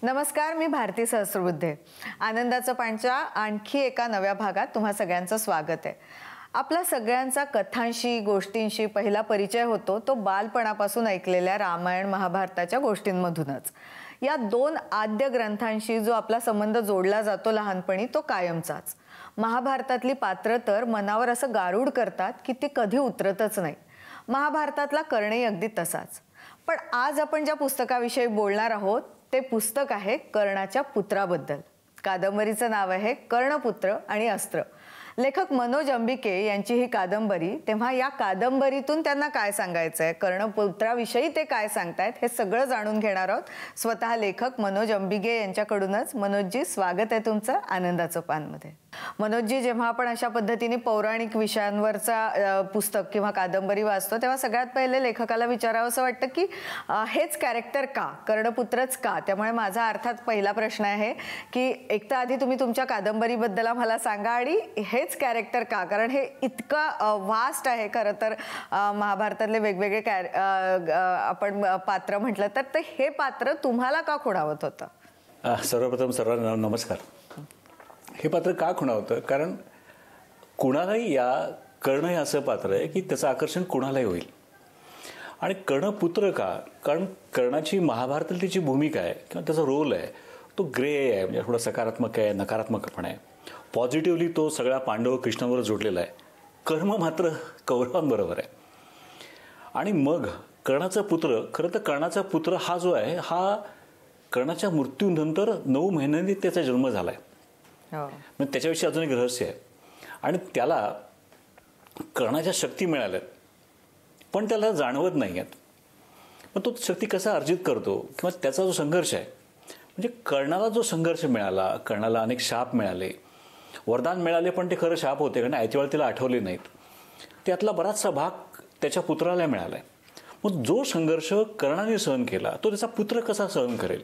नमस्कार, मी भारती सहस्रबुद्धे. आनंदाचं पानच्या आणखी एका नव्या भागात तुम्हा सगळ्यांचं स्वागत आहे. आपला सगळ्यांचा कथांशी गोष्टींशी पहिला परिचय होतो तो बालपणापासून ऐकलेल्या रामायण महाभारताच्या गोष्टींमधूनच. या दोन आद्य ग्रंथांशी जो आपला संबंध जोडला जातो लहानपणी तो कायमचाच. महाभारतातली पात्र तर मनावर असं गारूड करतात की ती कधी उतरतच नाही. महाभारतातला कर्णही अगदी तसाच. पण आज आपण ज्या पुस्तकाविषयी बोलणार आहोत ते पुस्तक आहे कर्णाच्या पुत्राबद्दल. कादंबरीचं नाव आहे कर्णपुत्र आणि अस्त्र. लेखक मनोज अंबिके यांची ही कादंबरी. तेव्हा या कादंबरीतून त्यांना काय सांगायचंय, कर्णपुत्राविषयी ते काय सांगतायत हे सगळं जाणून घेणार आहोत स्वतः लेखक मनोज अंबिके यांच्याकडूनच. मनोजजी, स्वागत आहे तुमचं आनंदाचं पानमध्ये. मनोजजी, जेव्हा आपण अशा पद्धतीने पौराणिक विषयांवरचा पुस्तक किंवा कादंबरी वाचतो तेव्हा सगळ्यात पहिले लेखकाला विचारावं असं वाटतं की हेच कॅरेक्टर का, कर्णपुत्रच का? त्यामुळे माझा अर्थात पहिला प्रश्न आहे की एक तर आधी तुम्ही तुमच्या कादंबरीबद्दल मला सांगा आणि हेच कॅरेक्टर का, कारण हे इतकं वास्ट आहे खरं तर. महाभारतातले वेगवेगळे आपण पात्र म्हटलं तर हे पात्र तुम्हाला का खुणावत होतं? सर्वप्रथम सर्वांना नमस्कार. हे पात्र का खुणावतं? कारण कुणालाही कर्ण हे असं पात्र आहे की त्याचं आकर्षण कुणालाही होईल. आणि कर्णपुत्र का? कारण कर्णाची महाभारतातली जी भूमिका आहे किंवा त्याचा रोल आहे तो ग्रे आहे, म्हणजे थोडा सकारात्मक आहे, नकारात्मक पण आहे. पॉझिटिव्हली तो सगळा पांडव कृष्णावर जोडलेला आहे. कर्म मात्र कौरवांबरोबर आहे. आणि मग कर्णाचा पुत्र, खरं तर कर्णाचा पुत्र हा जो आहे हा कर्णाच्या मृत्यूनंतर 9 महिन्यांनी त्याचा जन्म झाला आहे. म्हणजे त्याच्याविषयी अजून एक रहस्य आहे. आणि त्याला कर्णाच्या शक्ती मिळाल्यात पण त्याला जाणवत नाही आहेत. मग तो शक्ती कसा अर्जित करतो किंवा त्याचा जो संघर्ष आहे, म्हणजे कर्णाला जो संघर्ष मिळाला, कर्णाला अनेक शाप मिळाले, वरदान मिळाले, पण ते खरं शाप होते कारण ऐतिवेळा तिला आठवले नाहीत. त्यातला बराचसा भाग त्याच्या पुत्राला मिळाला आहे. मग जो संघर्ष कर्णाने सहन केला तो त्याचा पुत्र कसा सहन करेल?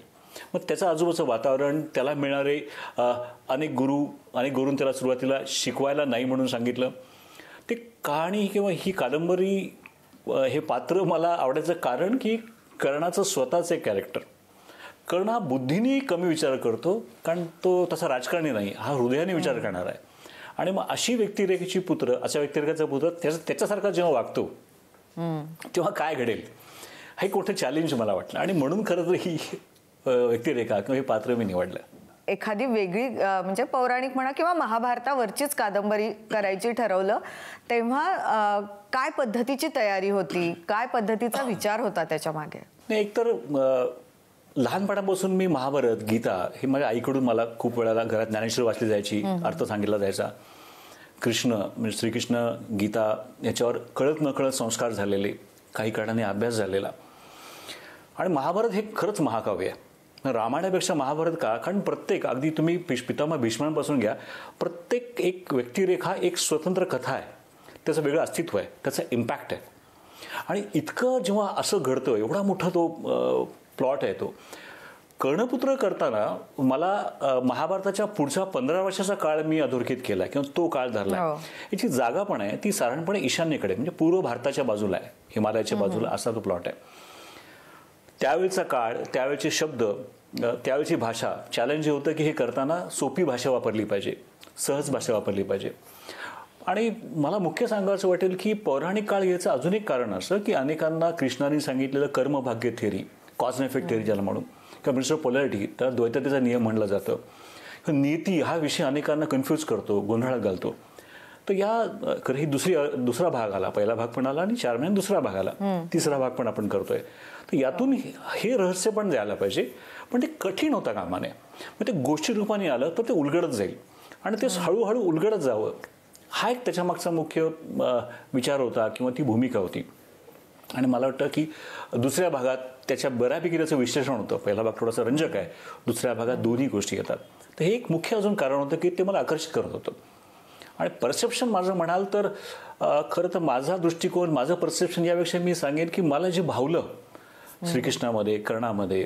मग त्याचं आजूबाजूचं वातावरण, त्याला मिळणारे अनेक गुरून त्याला सुरुवातीला शिकवायला नाही म्हणून सांगितलं. ते कहाणी किंवा ही कादंबरी, हे पात्र मला आवडायचं कारण की कर्णाचं स्वतःचं एक कॅरेक्टर. कर्ण हा बुद्धीने कमी विचार करतो कारण तो तसा राजकारणी नाही, हा हृदयाने विचार करणार आहे. आणि मग अशी व्यक्तिरेखेची पुत्र, अशा व्यक्तिरेखेचा पुत्र त्याच्यासारखा जेव्हा वागतो तेव्हा काय घडेल हे कुठे चॅलेंज मला वाटलं. आणि म्हणून खरं तर ही व्यक्तिरेखा किंवा हे पात्र मी निवडलं. एखादी वेगळी म्हणजे पौराणिक म्हणा किंवा महाभारतावरचीच कादंबरी करायची ठरवलं तेव्हा काय पद्धतीची तयारी होती, काय पद्धतीचा विचार होता त्याच्या मागे? नाही, एकतर लहानपणापासून मी महाभारत, गीता हे माझ्या आईकडून मला खूप वेळाला घरात ज्ञानेश्वरी वाचली जायची, अर्थ सांगितला जायचा. कृष्ण म्हणजे श्रीकृष्ण, गीता याच्यावर कळत नकळत संस्कार झालेले, काही कारणाने अभ्यास झालेला. आणि महाभारत हे खरंच महाकाव्य आहे. रामायणापेक्षा महाभारत का? कारण प्रत्येक, अगदी तुम्ही पितामह भीष्मांपासून घ्या, प्रत्येक एक व्यक्तिरेखा एक स्वतंत्र कथा आहे, त्याचं वेगळं अस्तित्व आहे, त्याचा इम्पॅक्ट आहे. आणि इतकं जेव्हा असं घडतं, एवढा मोठा तो प्लॉट आहे तो. कर्णपुत्र करताना मला महाभारताच्या पुढच्या 15 वर्षाचा काळ मी अधोरेखित केला किंवा तो काळ धरला. याची जागा पण आहे ती साधारणपणे ईशान्येकडे, म्हणजे पूर्व भारताच्या बाजूला आहे, हिमालयाच्या बाजूला असा तो प्लॉट आहे. त्यावेळचा काळ, त्यावेळचे शब्द, त्यावेळची भाषा, चॅलेंज हे होतं की हे करताना सोपी भाषा वापरली पाहिजे, सहज भाषा वापरली पाहिजे. आणि मला मुख्य सांगायचं वाटेल की पौराणिक काळ याचं अजून एक कारण असं की अनेकांना कृष्णाने सांगितलेलं कर्मभाग्य theory, cause and effect theory ज्याला म्हणून, किंवा प्रिन्सिपल ऑफ पोलॅरिटी, त्याला द्वैततेचा नियम म्हणलं जातं. नीती हा विषय अनेकांना कन्फ्यूज करतो, गोंधळात घालतो. तर खरं ही दुसरा भाग आला, पहिला भाग पण आला आणि 4 महिन्यात दुसरा भाग आला, तिसरा भाग पण आपण करतोय. तर यातून हे रहस्य पण द्यायला पाहिजे, पण ते कठीण होता कामाने. मग ते गोष्टी रूपाने आलं तर ते उलगडत जाईल आणि ते हळूहळू उलगडत जावं, हा एक त्याच्यामागचा मुख्य विचार होता किंवा ती भूमिका होती. आणि मला वाटतं की दुसऱ्या भागात त्याच्या बऱ्यापैकी त्याचं विश्लेषण होतं. पहिला भाग थोडासा रंजक आहे, दुसऱ्या भागात दोन्ही गोष्टी येतात. तर हे एक मुख्य अजून कारण होतं की ते मला आकर्षित करत होतं. आणि परसेप्शन माझं म्हणाल तर खरं तर माझा दृष्टिकोन, माझं परसेप्शन यापेक्षा मी सांगेन की मला जे भावलं श्रीकृष्णामध्ये, कर्णामध्ये,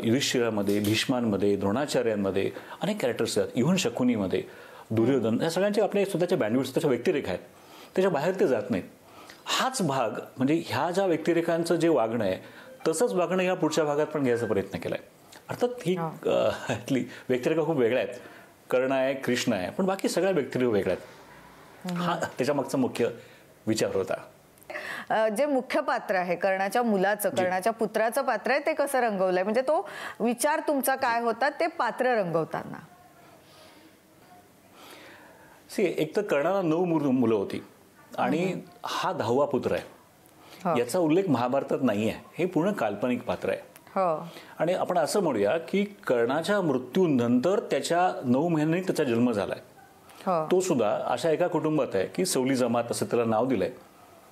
युधिष्ठिरामध्ये, भीष्मांमध्ये, द्रोणाचार्यांमध्ये अनेक कॅरेक्टर्स आहेत, इव्हन शकुनीमध्ये, दुर्योधन, या सगळ्यांचे आपल्या स्वतःच्या बँडविड्स, त्याच्या व्यक्तिरेखा आहेत, त्याच्या बाहेर ते जात नाहीत. हाच भाग म्हणजे ह्या ज्या व्यक्तिरेखांचं जे वागणं आहे तसंच वागणं या पुढच्या भागात पण घ्यायचा प्रयत्न केलाय. अर्थात ही व्यक्तिरेखा खूप वेगळ्या आहेत. कर्ण आहे, कृष्ण आहे, पण बाकी सगळ्या व्यक्तिरेखा वेगळ्या आहेत. हा त्याच्या मागचा मुख्य विचार होता. जे मुख्य पात्र आहे कर्णाच्या मुलाचं, कर्णाच्या पुत्राचं पात्र आहे, ते कसं रंगवलंय, म्हणजे तो विचार तुमचा काय होता ते पात्र रंगवताना? एक तर कर्णाला 9 मुलं होती आणि हा 10वा पुत्र आहे. याचा उल्लेख महाभारतात नाही आहे. हे पूर्ण काल्पनिक पात्र आहे. आणि आपण असं म्हणूया की कर्णाच्या मृत्यूनंतर त्याच्या 9 महिन्यांनी त्याचा जन्म झालाय. तो सुद्धा अशा एका कुटुंबात आहे की सवली जमात असं त्याला नाव दिलंय.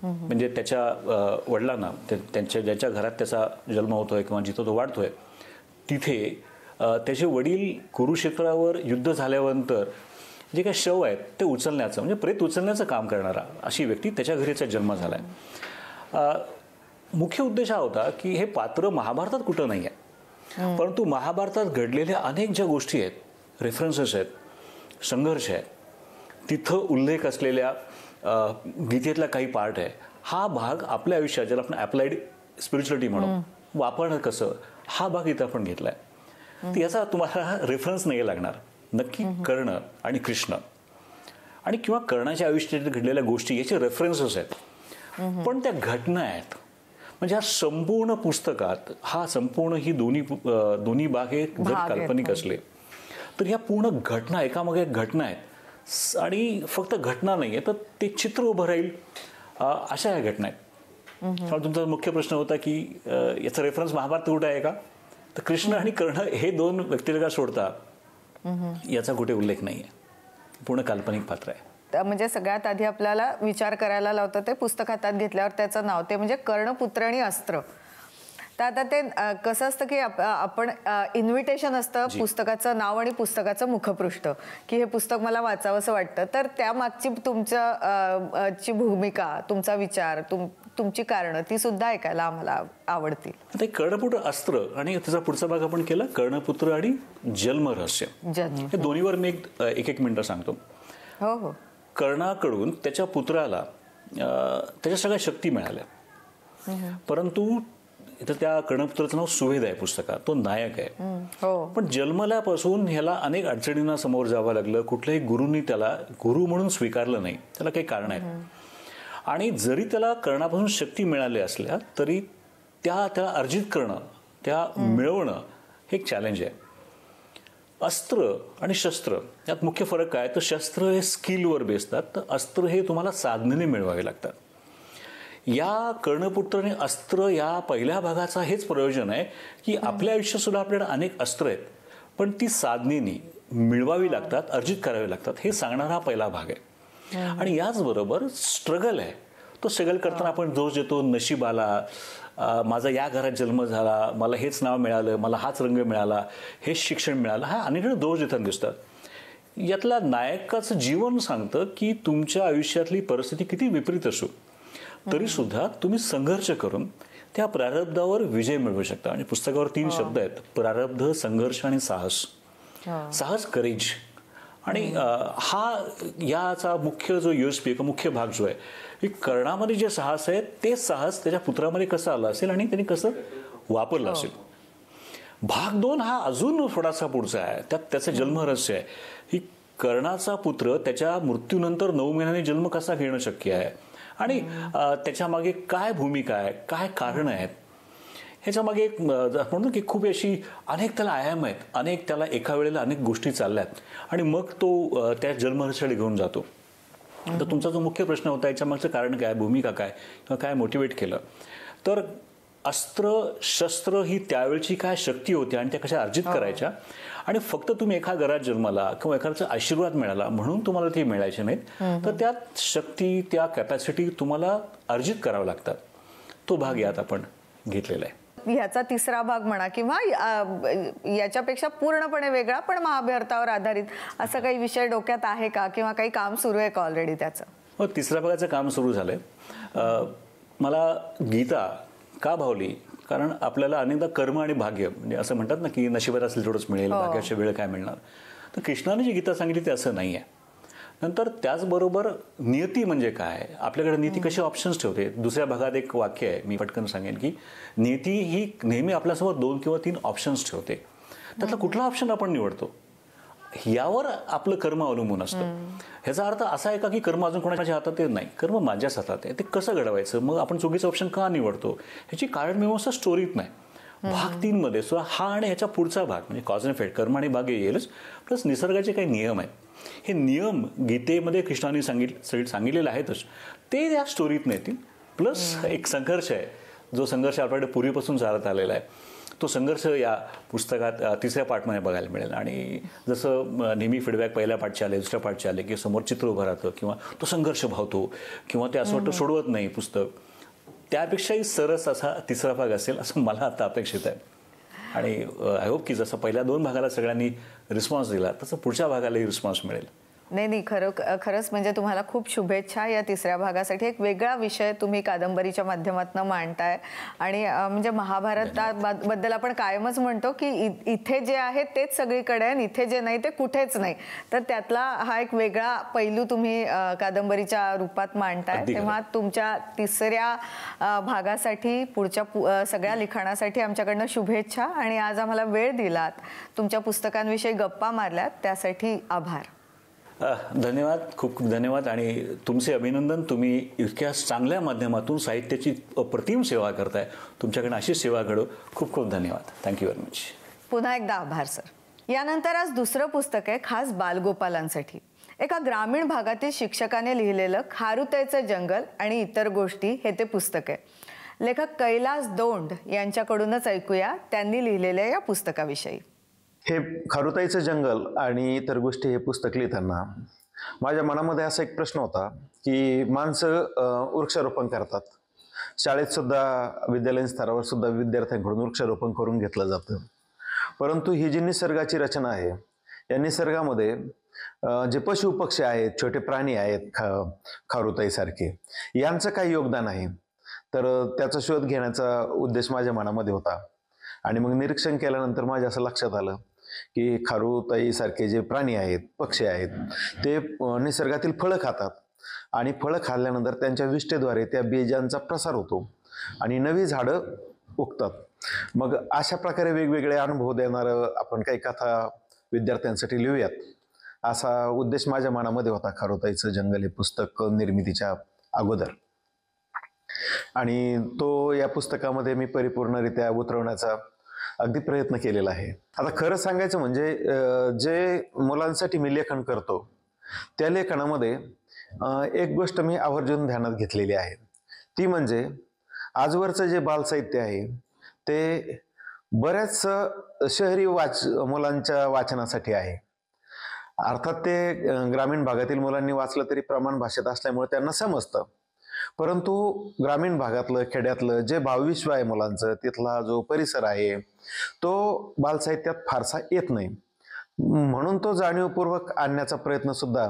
म्हणजे त्याच्या वडिलांना, त्यांच्या ज्याच्या घरात त्याचा जन्म होतोय किंवा जिथं तो वाढतोय तिथे त्याचे वडील कुरुक्षेत्रावर युद्ध झाल्यानंतर जे काही शव आहेत ते उचलण्याचं, म्हणजे प्रेत उचलण्याचं काम करणारा अशी व्यक्ती त्याच्या घरीचा जन्म झालाय. मुख्य उद्देश हा होता की हे पात्र महाभारतात कुठं नाही आहे, परंतु महाभारतात घडलेल्या अनेक ज्या गोष्टी आहेत, रेफरन्सेस आहेत, संघर्ष आहे, तिथं उल्लेख असलेल्या गीतेतला काही पार्ट आहे, हा भाग आपल्या आयुष्यात, ज्याला आपण अप्लाइड स्पिरिच्युअलिटी म्हणून वापरणं कसं, हा भाग इथं आपण घेतलाय. तर याचा तुम्हाला रेफरन्स नाही लागणार. नक्की कर्ण आणि कृष्ण आणि किंवा कर्णाच्या आयुष्यात घडलेल्या गोष्टी याचे रेफरन्सेस आहेत, पण त्या घटना आहेत. म्हणजे हा संपूर्ण पुस्तकात हा संपूर्ण ही दोन्ही भाग हे जर काल्पनिक असले तर या पूर्ण घटना एकामागे एक घटना आहेत आणि फक्त घटना नाहीये तर ते चित्र उभं राहील अशा या घटना आहेत. तुमचा मुख्य प्रश्न होता की याचा रेफरन्स महाभारत कुठे आहे का, तर कृष्ण आणि कर्ण हे 2 व्यक्तिरेखा सोडता याचा कुठे उल्लेख नाहीये. पूर्ण काल्पनिक पात्र आहे. म्हणजे सगळ्यात आधी आपल्याला विचार करायला लावतं ते पुस्तक हातात घेतल्यावर त्याचं नाव, ते म्हणजे कर्णपुत्र आणि अस्त्र. तर आता ते कसं असतं की आपण इन्व्हिटेशन असतं पुस्तकाचं नाव आणि पुस्तकाचं मुखपृष्ठ, की हे पुस्तक मला वाचावं असं वाटतं, तर त्यामागची तुमची भूमिका, तुमचा विचार, तुमची कारणं ती सुद्धा ऐकायला आम्हाला आवडतील. आता कर्णपुत्र अस्त्र आणि त्याचा पुढचा भाग आपण केला कर्णपुत्र आणि जन्मरहस्य. हे दोन्हीवर मी एक मिनिटं सांगतो. हो. कर्णाकडून त्याच्या पुत्राला त्याच्या सगळ्या शक्ती मिळाल्या, परंतु इथं त्या कर्णपुत्राचं नाव सुवेद आहे पुस्तकात, तो नायक आहे. पण जन्मल्यापासून ह्याला अनेक अडचणींना समोर जावं लागलं. कुठल्याही गुरूंनी त्याला गुरु म्हणून स्वीकारलं नाही. त्याला काही कारण आहेत. आणि जरी त्याला कर्णापासून शक्ती मिळाल्या असल्या तरी त्याला अर्जित करणं, त्या मिळवणं हे एक चॅलेंज आहे. अस्त्र आणि शस्त्र यात मुख्य फरक काय, तर शस्त्र हे स्किलवर बेसतात, तर अस्त्र हे तुम्हाला साधनेने मिळवावे लागतात. या कर्णपुत्र आणि अस्त्र या पहिल्या भागाचा हेच प्रयोजन आहे की आपल्या आयुष्यात सुद्धा आपल्याकडे अनेक अस्त्र आहेत, पण ती साधनेने मिळवावी लागतात, अर्जित करावी लागतात, हे सांगणारा हा पहिला भाग आहे. आणि याचबरोबर स्ट्रगल आहे. तो स्ट्रगल करताना आपण दोष देतो नशिबाला, माझा या घरात जन्म झाला, मला हेच नाव मिळालं, मला हाच रंग मिळाला, हेच शिक्षण मिळालं, हा अनेककडे दोष देताना दिसतात. यातला नायकाचं जीवन सांगतं की तुमच्या आयुष्यातली परिस्थिती किती विपरीत असो तरी सुद्धा तुम्ही संघर्ष करून त्या प्रारब्धावर विजय मिळवू शकता. आणि पुस्तकावर 3 शब्द आहेत, प्रारब्ध, संघर्ष आणि साहस. साहस, करेज. आणि हा याचा मुख्य जो USP किंवा मुख्य भाग जो आहे की कर्णामध्ये जे साहस आहे ते साहस त्याच्या पुत्रामध्ये कसं आलं असेल आणि त्यांनी कसं वापरलं असेल. भाग 2 हा अजून थोडासा पुढचा आहे. त्यात त्याचं जन्मरहस्य आहे की कर्णाचा पुत्र त्याच्या मृत्यूनंतर 9 महिन्यांनी जन्म कसा घेणं शक्य आहे आणि त्याच्या मागे काय भूमिका आहे, काय कारण आहेत. ह्याच्या मागे एक म्हणतो की खूप अशी अनेक त्याला आयाम आहेत, अनेक त्याला एका वेळेला अनेक गोष्टी चालल्यात आणि मग तो त्या जन्मरहस्याकडे घेऊन जातो. तर तुमचा जो मुख्य प्रश्न होता याच्या मागचं कारण काय, भूमिका काय किंवा काय मोटिवेट केलं, तर अस्त्र शस्त्र ही त्यावेळची काय शक्ती होती आणि त्या कशा अर्जित करायच्या. आणि फक्त तुम्ही एका घरात जन्माला किंवा एखाद्याचा आशीर्वाद मिळाला म्हणून तुम्हाला ते मिळायचे नाहीत, तर त्यात शक्ती, त्या कॅपॅसिटी तुम्हाला अर्जित करावं लागतात. तो भाग यात आपण घेतलेला आहे. ह्याचा तिसरा भाग म्हणा किंवा याच्यापेक्षा पूर्णपणे वेगळा पण महाभारतावर आधारित असं काही विषय डोक्यात आहे का, किंवा काही काम सुरू आहे का ऑलरेडी त्याचं? हो, तिसऱ्या भागाचं काम सुरू झालंय. मला गीता का भावली, कारण आपल्याला अनेकदा कर्म आणि भाग्य म्हणजे असं म्हणतात ना की नशिबात असेल थोडंच मिळेल, भाग्याच्या वेळ काय मिळणार. तर कृष्णाने जी गीता सांगितली ते असं नाही आहे. नंतर त्याचबरोबर नियती म्हणजे काय, आपल्याकडे नियती कशी ऑप्शन्स ठेवते. दुसऱ्या भागात एक वाक्य आहे, मी पटकन सांगेन की नियती ही नेहमी आपल्यासमोर 2 किंवा 3 ऑप्शन्स ठेवते. त्यातला कुठला ऑप्शन आपण निवडतो यावर आपलं कर्म अवलंबून असतं. ह्याचा अर्थ असा आहे का की कर्म अजून कोणाच्या हातात येत नाही, कर्म माझ्याच हातात आहे, ते कसं घडवायचं, मग आपण चुकीचं ऑप्शन का निवडतो ह्याची कारणमीमांसा स्टोरीत नाही. भाग 3 मध्ये हा आणि ह्याच्या पुढचा भाग म्हणजे कॉज अँड इफेक्ट, कर्म आणि भाग येईलच, प्लस निसर्गाचे काही नियम आहेत. हे नियम गीतेमध्ये कृष्णाने सांगितलेले आहेतच, ते या स्टोरीत येतील. प्लस एक संघर्ष आहे, जो संघर्ष आपल्याकडे पूर्वीपासून चालत आलेला आहे, तो संघर्ष या पुस्तकात 3ऱ्या पार्टमध्ये बघायला मिळेल. आणि जसं नेहमी फीडबॅक पहिल्या पार्टचे आले, दुसऱ्या पार्टचे आले की समोर चित्र उभं राहतं किंवा तो संघर्ष भावतो किंवा ते असं वाटतं सोडवत नाही पुस्तक, त्यापेक्षाही सरस असा 3रा भाग असेल असं मला आता अपेक्षित आहे. आणि आय होप की जसं पहिल्या 2 भागाला सगळ्यांनी रिस्पॉन्स दिला तसं पुढच्या भागालाही रिस्पॉन्स मिळेल. नाही, खरंच म्हणजे तुम्हाला खूप शुभेच्छा या 3ऱ्या भागासाठी. एक वेगळा विषय तुम्ही कादंबरीच्या माध्यमातून मांडताय. आणि म्हणजे महाभारताबद्दल आपण कायमच म्हणतो की इथे जे आहे तेच सगळीकडे आहे, इथे जे नाही ते कुठेच नाही. तर त्यातला हा एक वेगळा पैलू तुम्ही कादंबरीच्या रूपात मांडताय. तेव्हा तुमच्या 3ऱ्या भागासाठी, पुढच्या सगळ्या लिखाणासाठी आमच्याकडनं शुभेच्छा. आणि आज आम्हाला वेळ दिलात, तुमच्या पुस्तकांविषयी गप्पा मारल्यात, त्यासाठी आभार. धन्यवाद, खूप खूप धन्यवाद. आणि तुमचे अभिनंदन, तुम्ही इतक्या चांगल्या माध्यमातून साहित्याची अप्रतिम सेवा करताय. तुमच्याकडे अशी सेवा घडो. खूप खूप धन्यवाद. Thank you very much. पुन्हा एकदा आभार सर. यानंतर आज दुसरं पुस्तक आहे खास बालगोपालांसाठी. एका ग्रामीण भागातील शिक्षकाने लिहिलेलं खारुताईचं जंगल आणि इतर गोष्टी हे ते पुस्तक आहे. लेखक कैलास दोंड यांच्याकडूनच ऐकूया त्यांनी लिहिलेल्या या पुस्तकाविषयी. हे खारुताईचं जंगल आणि इतर गोष्टी हे पुस्तक लिहिताना माझ्या मनामध्ये असा एक प्रश्न होता की माणसं वृक्षारोपण करतात, शाळेत सुद्धा विद्यालयीन स्तरावर सुद्धा विद्यार्थ्यांकडून वृक्षारोपण करून घेतलं जातं. परंतु ही जी निसर्गाची रचना आहे, या निसर्गामध्ये जे पशु पक्षी आहेत, छोटे प्राणी आहेत, खारुताईसारखे, यांचं काही योगदान आहे. तर त्याचा शोध घेण्याचा उद्देश माझ्या मनामध्ये होता. आणि मग निरीक्षण केल्यानंतर माझ्या असं लक्षात आलं की खारुताईसारखे जे प्राणी आहेत, पक्षी आहेत, ते निसर्गातील फळं खातात आणि फळं खाल्ल्यानंतर त्यांच्या विष्ठेद्वारे त्या बीजांचा प्रसार होतो आणि नवी झाडं उगतात. मग अशा प्रकारे वेगवेगळे अनुभव देणारं आपण काही कथा विद्यार्थ्यांसाठी लिहूयात, असा उद्देश माझ्या मनामध्ये होता खारुताईचं जंगल हे पुस्तक निर्मितीच्या अगोदर. आणि तो या पुस्तकामध्ये मी परिपूर्णरित्या उतरवण्याचा अगदी प्रयत्न केलेला आहे. आता खरं सांगायचं म्हणजे जे मुलांसाठी मी लेखन करतो त्या लेखनामध्ये एक गोष्ट मी आवर्जून ध्यानात घेतलेली आहे, ती म्हणजे आजवरचं जे बालसाहित्य आहे ते बऱ्याच शहरी मुलांच्या वाचनासाठी आहे. अर्थात ते ग्रामीण भागातील मुलांनी वाचलं तरी प्रमाण भाषेत असल्यामुळे त्यांना समजतं. परंतु ग्रामीण भागातलं, खेड्यातलं जे भावविश्व आहे मुलांचं, तिथला जो परिसर आहे तो बालसाहित्यात फारसा येत नाही. म्हणून तो जाणीवपूर्वक आणण्याचा प्रयत्न सुद्धा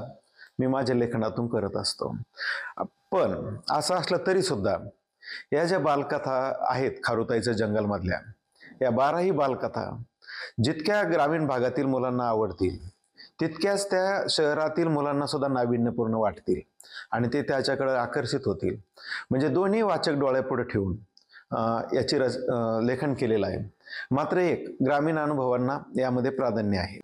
मी माझ्या लेखनातून करत असतो. पण असं असलं तरी सुद्धा या ज्या बालकथा आहेत खारुताईचं जंगलमधल्या, या 12ही बालकथा जितक्या ग्रामीण भागातील मुलांना आवडतील तितक्याच त्या शहरातील मुलांना सुद्धा नाविन्यपूर्ण वाटतील आणि ते त्याच्याकडे आकर्षित होतील. म्हणजे दोन्ही वाचक डोळ्यापुढे ठेवून याची लेखन केलेलं आहे. मात्र एक ग्रामीण अनुभवांना यामध्ये प्राधान्य आहे.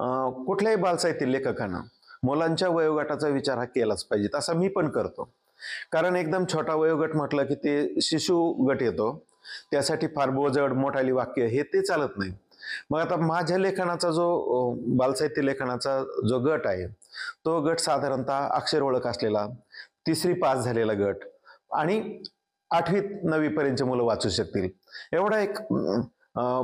कुठल्याही बालसाहित्य लेखकानं मुलांच्या वयोगटाचा विचार हा केलाच पाहिजे, तसा मी पण करतो. कारण एकदम छोटा वयोगट म्हटलं की ते शिशु गट येतो, त्यासाठी फार बोजड मोठाली वाक्य हे ते चालत नाही. मग आता माझ्या लेखनाचा जो बालसाहित्य लेखनाचा जो गट आहे तो गट साधारणतः अक्षर ओळख असलेला, 3री पास झालेला गट आणि 8वीत 9वी पर्यंतचे मुलं वाचू शकतील एवढा एक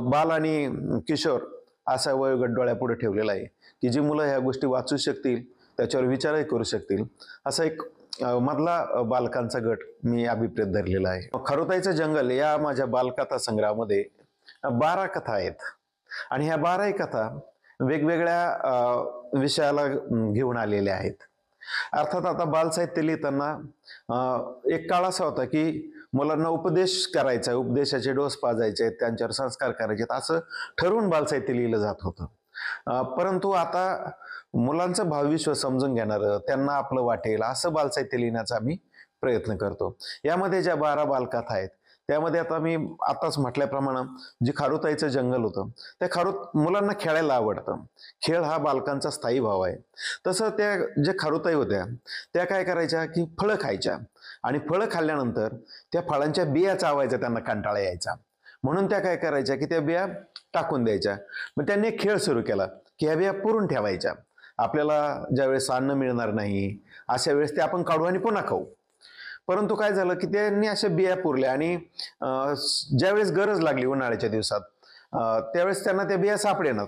बाल आणि किशोर असा वयोगट डोळ्यापुढे ठेवलेला आहे की जी मुलं ह्या गोष्टी वाचू शकतील, त्याच्यावर विचारही करू शकतील, असा एक मधला बालकांचा गट मी अभिप्रेत धरलेला आहे. खारुताईचं जंगल या माझ्या बालकथा संग्रहामध्ये 12 कथा आहेत आणि ह्या 12ही कथा वेगवेगळ्या विषयाला घेऊन आलेल्या आहेत. अर्थात आता बालसाहित्य लिहिताना एक काळ असा होता की मुलांना उपदेश करायचा, उपदेशाचे डोस पाजायचे, त्यांच्यावर संस्कार करायचे, असं ठरवून बालसाहित्य लिहिलं जात होतं. परंतु आता मुलांचं भावविश्व समजून घेणारं, त्यांना आपलं वाटेल असं बालसाहित्य लिहिण्याचा आम्ही प्रयत्न करतो. यामध्ये ज्या 12 बालकथा आहेत त्यामध्ये आता मी आताच म्हटल्याप्रमाणे जे खारुताईचं जंगल होतं, त्या मुलांना खेळायला आवडतं. खेळ हा बालकांचा स्थायी भाव आहे. तसं त्या जे खारुताई होत्या त्या काय करायच्या की फळं खायच्या, आणि फळं खाल्ल्यानंतर त्या फळांच्या बिया चावायच्या त्यांना कंटाळा यायचा. म्हणून त्या काय करायच्या की त्या बिया टाकून द्यायच्या. मग त्यांनी एक खेळ सुरू केला की ह्या बिया पुरून ठेवायच्या. आपल्याला ज्यावेळेस अन्न मिळणार नाही अशा वेळेस ते आपण काढू आणि पुन्हा खाऊ. परंतु काय झालं की त्यांनी अशा बिया पुरल्या, आणि ज्यावेळेस गरज लागली उन्हाळ्याच्या दिवसात त्यावेळेस त्यांना त्या बिया सापडेनात,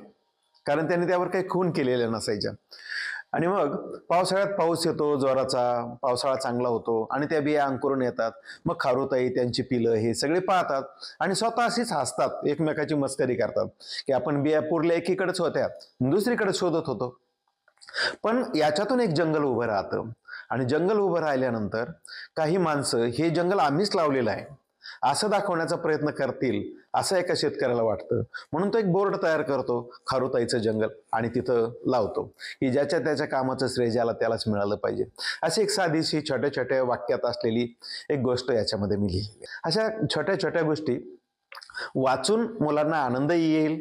कारण त्यांनी त्यावर काही खून केलेल्या नसायच्या. आणि मग पावसाळ्यात पाऊस येतो जोराचा, पावसाळा चांगला होतो आणि त्या बिया अंकुरून येतात. मग खारुताई, त्यांची पिलं हे सगळे पाहतात आणि स्वतः अशीच हसतात, एकमेकाची मस्करी करतात की आपण बिया पुरल्या एकीकडेच होत्या, दुसरीकडे शोधत होतो. पण याच्यातून एक जंगल उभं राहतं, आणि जंगल उभं राहिल्यानंतर काही माणसं हे जंगल आम्हीच लावलेलं आहे असं दाखवण्याचा प्रयत्न करतील असं एका शेतकऱ्याला वाटतं. म्हणून तो एक बोर्ड तयार करतो, खारुताईचं जंगल, आणि तिथं लावतो की ज्याच्या त्याच्या कामाचं श्रेय ज्याला त्यालाच मिळालं पाहिजे. अशी एक साधीशी छोट्या छोट्या वाक्यात असलेली एक गोष्ट याच्यामध्ये मी लिहिली. अशा छोट्या छोट्या गोष्टी वाचून मुलांना आनंदही येईल,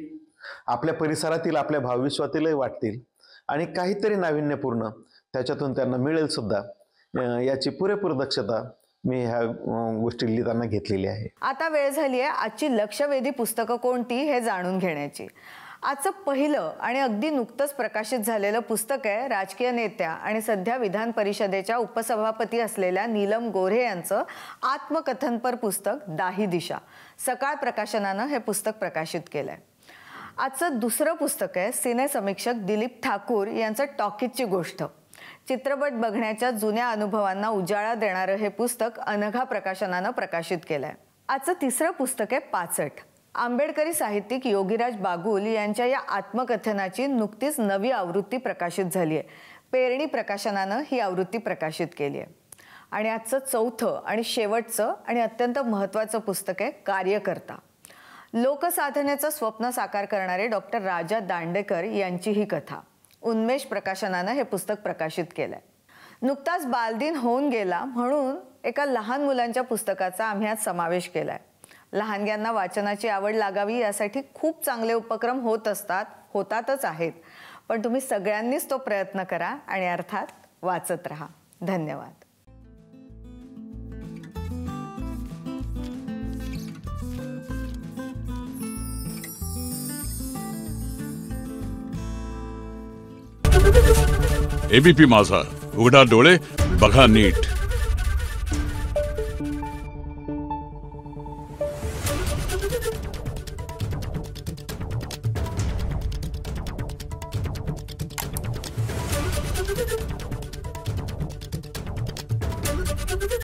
आपल्या परिसरातील आपल्या भावविश्वातीलही वाटतील, आणि काहीतरी नाविन्यपूर्ण त्याच्यातून त्यांना मिळेल सुद्धा, याची पुरेपूर दक्षता मी ह्या गोष्टी लिहिताना घेतलेली आहे. आता वेळ झाली आहे आजची लक्षवेधी पुस्तकं कोणती हे जाणून घेण्याची. आजचं पहिलं आणि अगदी नुकतंच प्रकाशित झालेलं पुस्तक आहे राजकीय नेत्या आणि सध्या विधान परिषदेच्या उपसभापती असलेल्या नीलम गोऱ्हे यांचं आत्मकथनपर पुस्तक दाही दिशा. सकाळ प्रकाशनानं हे पुस्तक प्रकाशित केलंय. आजचं दुसरं पुस्तक आहे सिने समीक्षक दिलीप ठाकूर यांचं टॉकीजची गोष्ट. चित्रपट बघण्याच्या जुन्या अनुभवांना उजाळा देणारं हे पुस्तक अनघा प्रकाशनानं प्रकाशित केलंय. आजचं तिसरं पुस्तक आहे 65. आंबेडकरी साहित्यिक योगीराज बागुल यांच्या या आत्मकथनाची नुकतीच नवी आवृत्ती प्रकाशित झाली आहे. पेरणी प्रकाशनानं ही आवृत्ती प्रकाशित केली आहे. आणि आजचं चौथं आणि शेवटचं आणि अत्यंत महत्त्वाचं पुस्तक आहे कार्यकर्ता. लोकसाधनेचं स्वप्न साकार करणारे डॉक्टर राजा दांडेकर यांची ही कथा. उन्मेष प्रकाशनानं हे पुस्तक प्रकाशित केलंय. नुकताच बालदिन होऊन गेला म्हणून एका लहान मुलांच्या पुस्तकाचा आम्ही आज समावेश केलाय. लहानग्यांना वाचनाची आवड लागावी यासाठी खूप चांगले उपक्रम होतातच आहेत. पण तुम्ही सगळ्यांनीच तो प्रयत्न करा आणि अर्थात वाचत राहा. धन्यवाद. एबीपी माझा, उघडा डोळे बघा नीट.